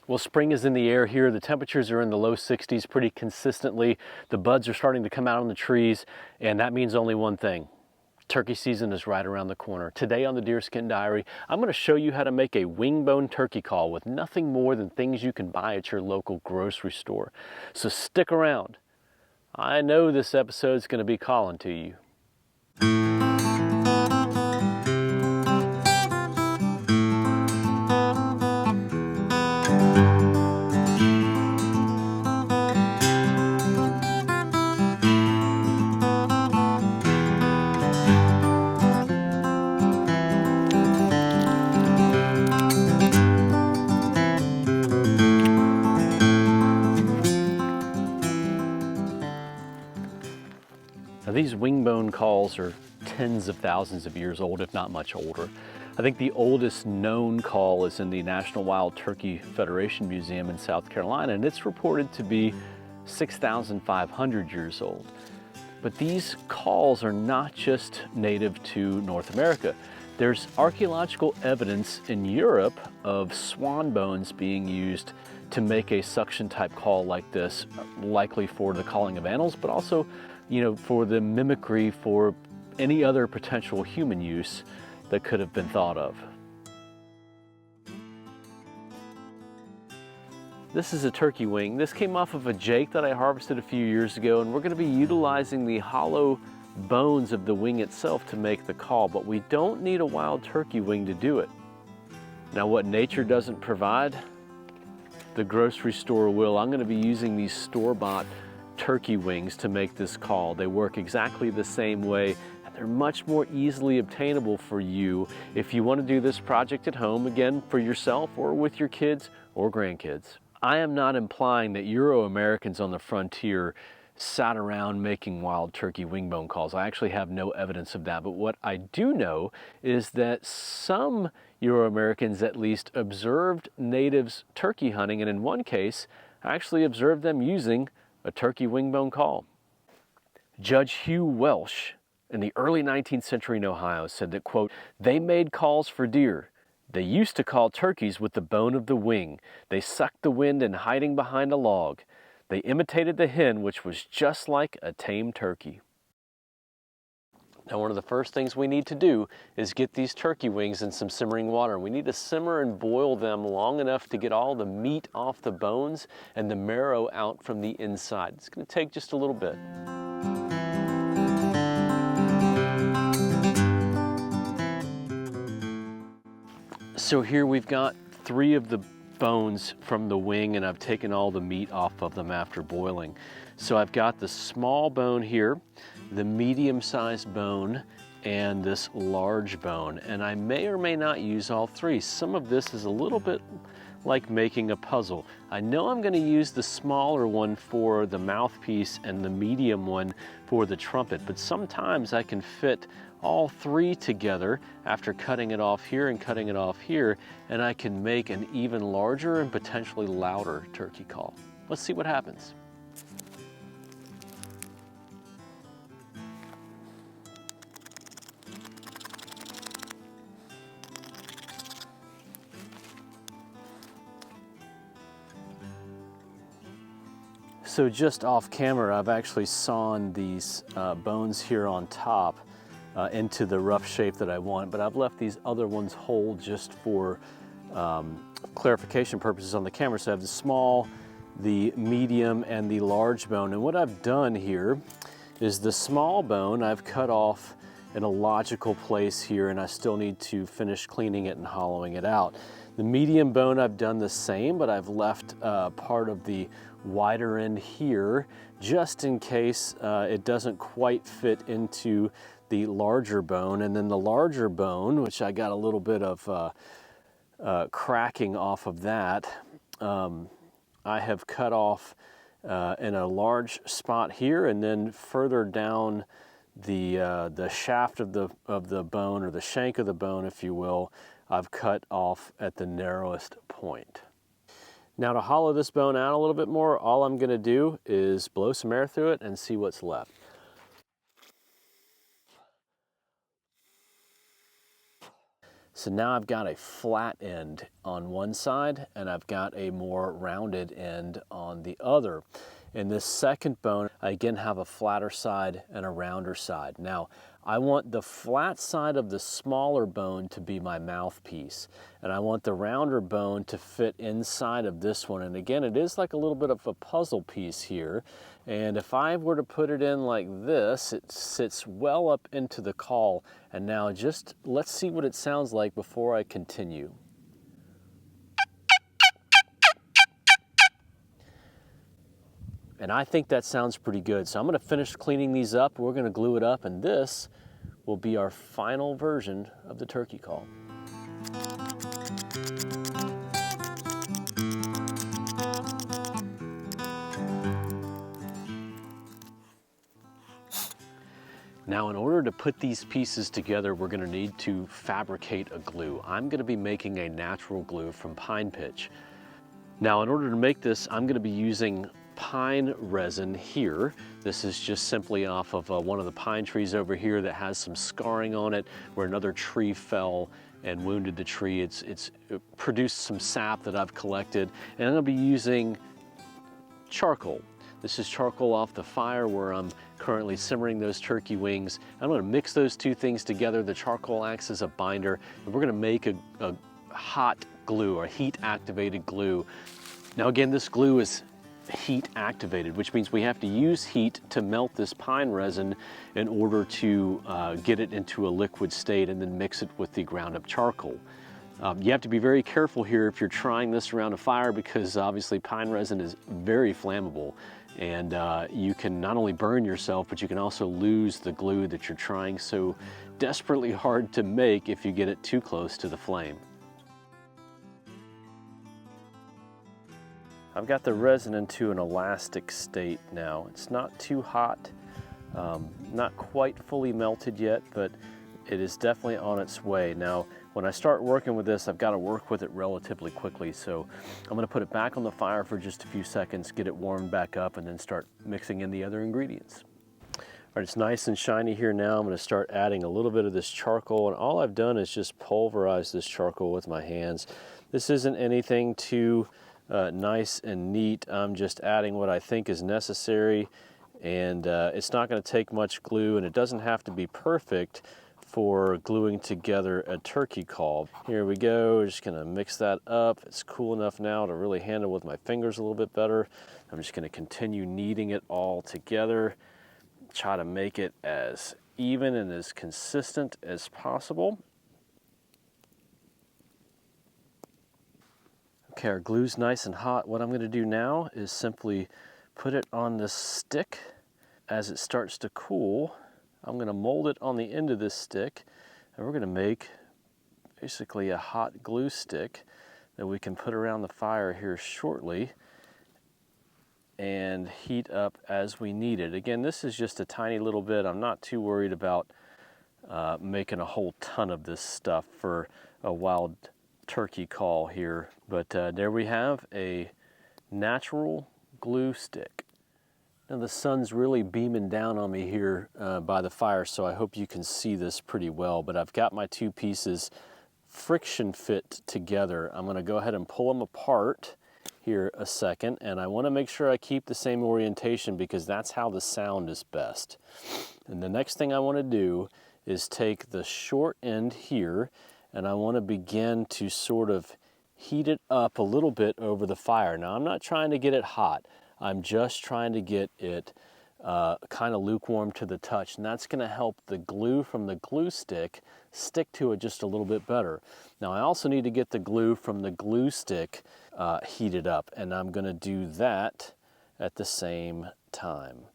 Well, spring is in the air here. The temperatures are in the low 60s pretty consistently. The buds are starting to come out on the trees, and that means only one thing. Turkey season is right around the corner. Today on the Deerskin Diary, I'm going to show you how to make a wingbone turkey call with nothing more than things you can buy at your local grocery store. So stick around. I know this episode's going to be calling to you. Now, these wingbone calls are tens of thousands of years old, if not much older. I think the oldest known call is in the National Wild Turkey Federation Museum in South Carolina, and it's reported to be 6,500 years old. But these calls are not just native to North America. There's archaeological evidence in Europe of swan bones being used to make a suction type call like this, likely for the calling of animals, but also for the mimicry for any other potential human use that could have been thought of. This is a turkey wing. This came off of a jake that I harvested a few years ago, and we're going to be utilizing the hollow bones of the wing itself to make the call, but we don't need a wild turkey wing to do it. Now, what nature doesn't provide, the grocery store will. I'm going to be using these store-bought turkey wings to make this call. They work exactly the same way, and they're much more easily obtainable for you if you want to do this project at home, again, for yourself or with your kids or grandkids. I am not implying that Euro-Americans on the frontier sat around making wild turkey wingbone calls. I actually have no evidence of that, but what I do know is that some Euro-Americans at least observed natives turkey hunting, and in one case, I actually observed them using a turkey wingbone call. Judge Hugh Welsh in the early 19th century in Ohio said that, quote, "They made calls for deer. They used to call turkeys with the bone of the wing. They sucked the wind in hiding behind a log. They imitated the hen, which was just like a tame turkey." Now, one of the first things we need to do is get these turkey wings in some simmering water. We need to simmer and boil them long enough to get all the meat off the bones and the marrow out from the inside. It's going to take just a little bit. So here we've got 3 of the bones from the wing, and I've taken all the meat off of them after boiling. So I've got the small bone here, the medium-sized bone, and this large bone, and I may or may not use all 3. Some of this is a little bit like making a puzzle. I know I'm going to use the smaller one for the mouthpiece and the medium one for the trumpet, but sometimes I can fit all 3 together after cutting it off here and cutting it off here, and I can make an even larger and potentially louder turkey call. Let's see what happens. So just off camera, I've actually sawn these bones here on top into the rough shape that I want, but I've left these other ones whole just for clarification purposes on the camera. So I have the small, the medium, and the large bone. And what I've done here is the small bone I've cut off in a logical place here, and I still need to finish cleaning it and hollowing it out. The medium bone I've done the same, but I've left part of the wider end here just in case it doesn't quite fit into the larger bone. And then the larger bone, which I got a little bit of cracking off of that, I have cut off in a large spot here, and then further down the shaft of the bone, or the shank of the bone, if you will, I've cut off at the narrowest point. Now, to hollow this bone out a little bit more, all I'm going to do is blow some air through it and see what's left. So now I've got a flat end on one side and I've got a more rounded end on the other. In this second bone, I again have a flatter side and a rounder side. Now, I want the flat side of the smaller bone to be my mouthpiece, and I want the rounder bone to fit inside of this one. And again, it is like a little bit of a puzzle piece here. And if I were to put it in like this, it sits well up into the caul. And now just let's see what it sounds like before I continue. And I think that sounds pretty good. So I'm going to finish cleaning these up. We're going to glue it up, and this will be our final version of the turkey call. Now, in order to put these pieces together, we're going to need to fabricate a glue. I'm going to be making a natural glue from pine pitch. Now, in order to make this, I'm going to be using pine resin here. This is just simply off of one of the pine trees over here that has some scarring on it where another tree fell and wounded the tree. It's produced some sap that I've collected, and I'm going to be using charcoal. This is charcoal off the fire where I'm currently simmering those turkey wings. I'm going to mix those two things together. The charcoal acts as a binder, and we're going to make a hot glue or heat activated glue. Now again, this glue is heat activated, which means we have to use heat to melt this pine resin in order to get it into a liquid state and then mix it with the ground up charcoal. You have to be very careful here if you're trying this around a fire, because obviously pine resin is very flammable, and you can not only burn yourself, but you can also lose the glue that you're trying so desperately hard to make if you get it too close to the flame. I've got the resin into an elastic state now. It's not too hot, not quite fully melted yet, but it is definitely on its way. Now, when I start working with this, I've got to work with it relatively quickly. So I'm going to put it back on the fire for just a few seconds, get it warmed back up, and then start mixing in the other ingredients. All right, it's nice and shiny here now. I'm going to start adding a little bit of this charcoal, and all I've done is just pulverize this charcoal with my hands. This isn't anything too nice and neat. I'm just adding what I think is necessary, and it's not going to take much glue, and it doesn't have to be perfect for gluing together a turkey call. Here we go, just gonna mix that up. It's cool enough now to really handle with my fingers a little bit better. I'm just gonna continue kneading it all together, try to make it as even and as consistent as possible. Okay, our glue's nice and hot. What I'm gonna do now is simply put it on this stick. As it starts to cool, I'm going to mold it on the end of this stick, and we're going to make basically a hot glue stick that we can put around the fire here shortly and heat up as we need it. Again, this is just a tiny little bit. I'm not too worried about making a whole ton of this stuff for a wild turkey call here, but there we have a natural glue stick. Now the sun's really beaming down on me here by the fire, so I hope you can see this pretty well, but I've got my two pieces friction fit together. I'm gonna go ahead and pull them apart here a second, and I wanna make sure I keep the same orientation because that's how the sound is best. And the next thing I wanna do is take the short end here, and I wanna begin to sort of heat it up a little bit over the fire. Now I'm not trying to get it hot. I'm just trying to get it kind of lukewarm to the touch, and that's going to help the glue from the glue stick to it just a little bit better. Now I also need to get the glue from the glue stick heated up, and I'm going to do that at the same time.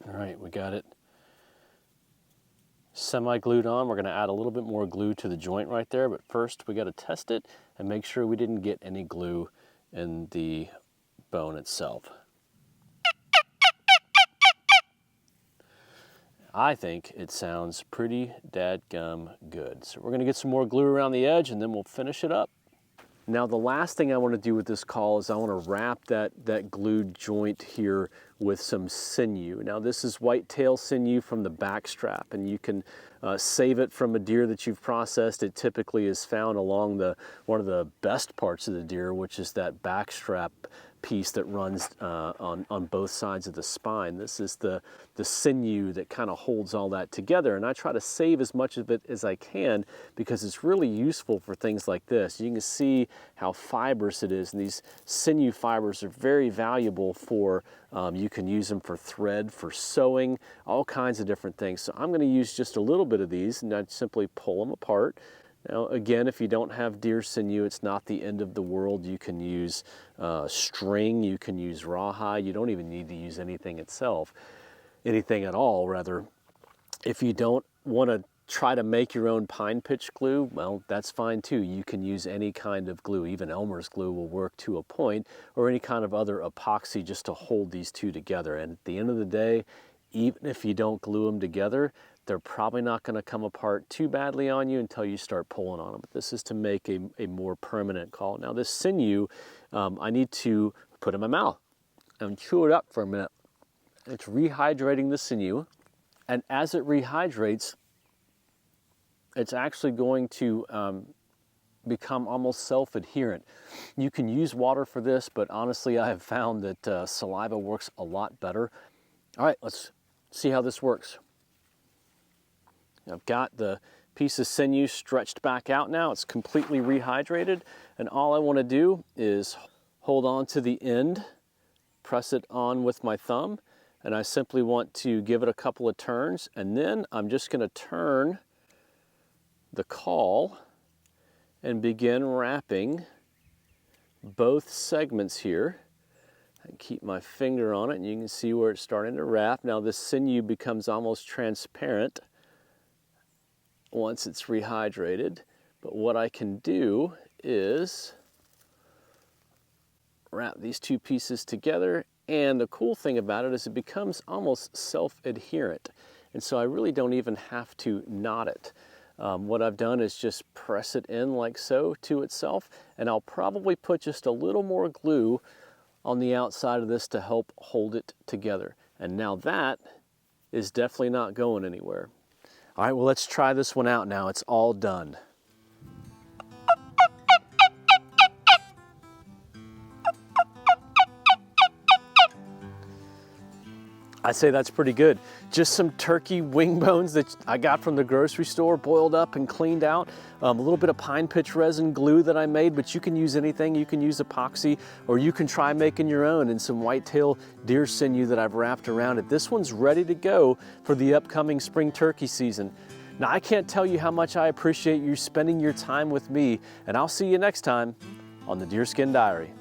All right, we got it semi-glued on. We're going to add a little bit more glue to the joint right there, but first we got to test it and make sure we didn't get any glue in the bone itself. I think it sounds pretty dadgum good. So we're going to get some more glue around the edge and then we'll finish it up. Now the last thing I want to do with this caul is I want to wrap that glued joint here with some sinew. Now this is whitetail sinew from the back strap, and you can save it from a deer that you've processed. It typically is found along one of the best parts of the deer, which is that back strap piece that runs on both sides of the spine. This is the sinew that kind of holds all that together, and I try to save as much of it as I can because it's really useful for things like this. You can see how fibrous it is, and these sinew fibers are very valuable for, you can use them for thread, for sewing, all kinds of different things. So I'm going to use just a little bit of these, and I simply pull them apart. Now again, if you don't have deer sinew, it's not the end of the world. You can use string, you can use rawhide. You don't even need to use anything at all rather. If you don't want to try to make your own pine pitch glue, well, that's fine too. You can use any kind of glue. Even Elmer's glue will work to a point, or any kind of other epoxy just to hold these two together. And at the end of the day, even if you don't glue them together, they're probably not going to come apart too badly on you until you start pulling on them. But this is to make a more permanent caul. Now this sinew, I need to put in my mouth and chew it up for a minute. It's rehydrating the sinew, and as it rehydrates, it's actually going to become almost self-adherent. You can use water for this, but honestly I have found that saliva works a lot better. All right, let's see how this works. I've got the piece of sinew stretched back out now. It's completely rehydrated, and all I want to do is hold on to the end, press it on with my thumb, and I simply want to give it a couple of turns, and then I'm just going to turn the caul and begin wrapping both segments here. I keep my finger on it, and you can see where it's starting to wrap. Now this sinew becomes almost transparent once it's rehydrated, but what I can do is wrap these two pieces together, and the cool thing about it is it becomes almost self-adherent, and so I really don't even have to knot it. What I've done is just press it in like so to itself, and I'll probably put just a little more glue on the outside of this to help hold it together. And now that is definitely not going anywhere. All right, well, let's try this one out now. It's all done. I say that's pretty good. Just some turkey wing bones that I got from the grocery store, boiled up and cleaned out. A little bit of pine pitch resin glue that I made, but you can use anything. You can use epoxy, or you can try making your own, and some whitetail deer sinew that I've wrapped around it. This one's ready to go for the upcoming spring turkey season. Now, I can't tell you how much I appreciate you spending your time with me, and I'll see you next time on the Deerskin Diary.